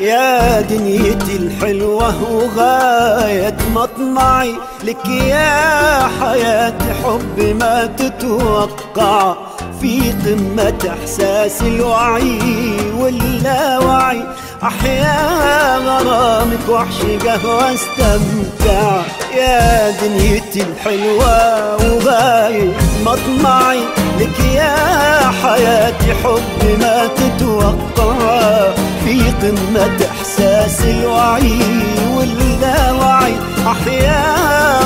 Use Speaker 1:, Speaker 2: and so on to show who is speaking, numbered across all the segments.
Speaker 1: يا دنيتي الحلوة وغاية مطمعي لك يا حياتي، حب ما تتوقع في قمة إحساس الوعي واللاوعي. أحيا غرامك وأعشقه واستمتع، يا دنيتي الحلوة وغاية مطمعي لك يا حياتي، حب ما تتوقع في قمة إحساس الوعي واللاوعي. أحيا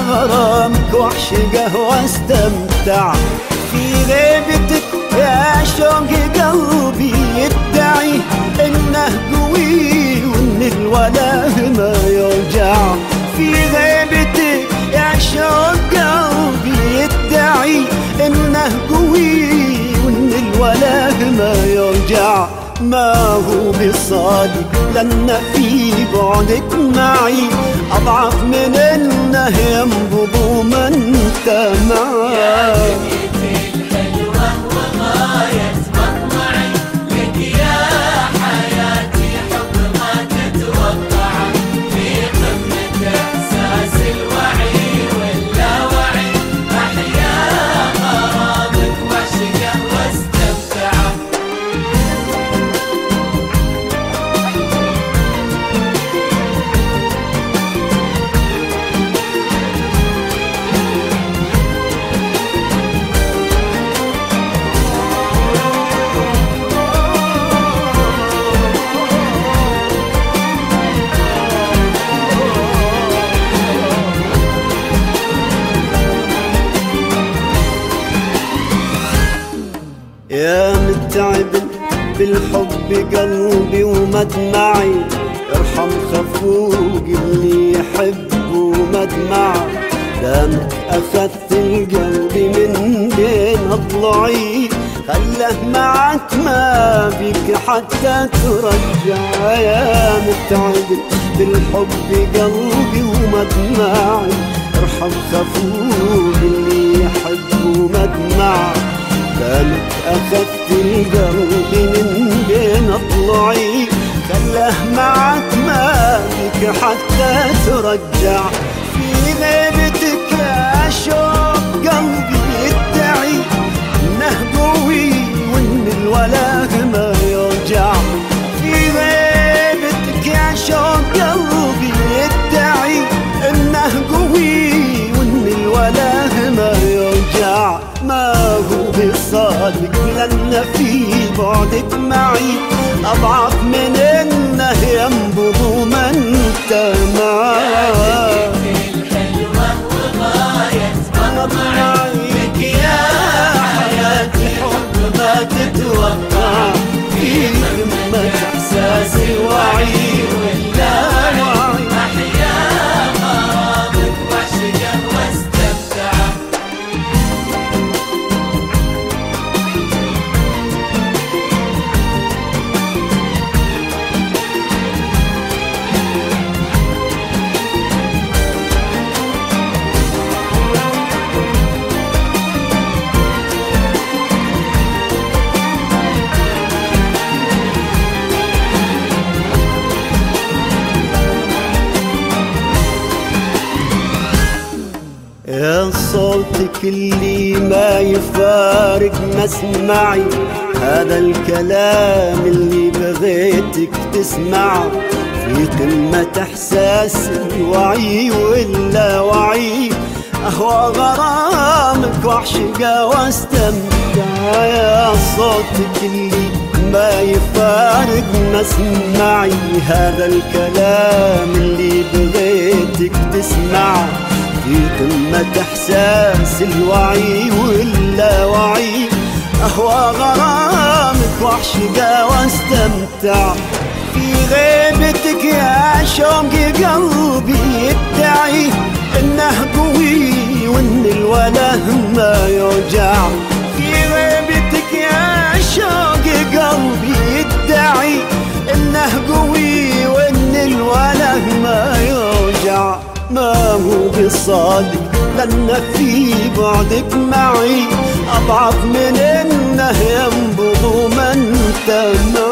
Speaker 1: غرامك وأعشقه واستمتع في غيبتك يا شوق قلبي يدعي إنه قوي وإن الولاء ما يرجع. في غيبتك يا شوق قلبي يدعي إنه قوي وإن الولاء ما يرجع. ما هو بالصادق لأن في بعدك معي أضعف من إنه ينبض من انت معي. يا متعب بالحب قلبي ومدمعي، ارحم خفوق اللي يحب ومدمعه. دامك أخذت القلب من بين أضلعي، خله معك ما بك حتى ترجع. يا متعب بالحب قلبي ومدمعي، ارحم خفوق اللي يحب ومدمعه. دامك أخذت القلب من بين أضلعي، خله معك ما بك حتى ترجع. في غيبتك يا شوق قلبي يدعي إنه قوي وإن الولاء ما يرجع. في غيبتك يا شوق قلبي يدعي إنه قوي وإن الولاء ما يرجع. ما هو بالصادق لأن في بعدك معي أضعف من إنه ينبض من انت معي. لك يا حياتي حب ما تتوقع في قمة إحساس الوعي واللاوعي. أحيا غرامك وأعشقه واستمتع. يا صوتك اللي ما يفارق مسمعي، هذا الكلام اللي بغيتك تسمعه في قمة إحساس الوعي واللاوعي. أهوى غرامك وأعشقه واستمتع. يا صوتك اللي ما يفارق مسمعي، هذا الكلام اللي بغيتك تسمعه في قمة إحساس الوعي واللاوعي. أهوى غرامك وأعشقه واستمتع. في غيبتك يا شوق قلبي يدعي إنه قوي وإن الولاء ما يرجع. في غيبتك يا شوق قلبي يدعي إنه قوي وإن الولاء ما يرجع. ما هو بالصادق لأن في بعدك معي أضعف من إنه ينبض من انت معي.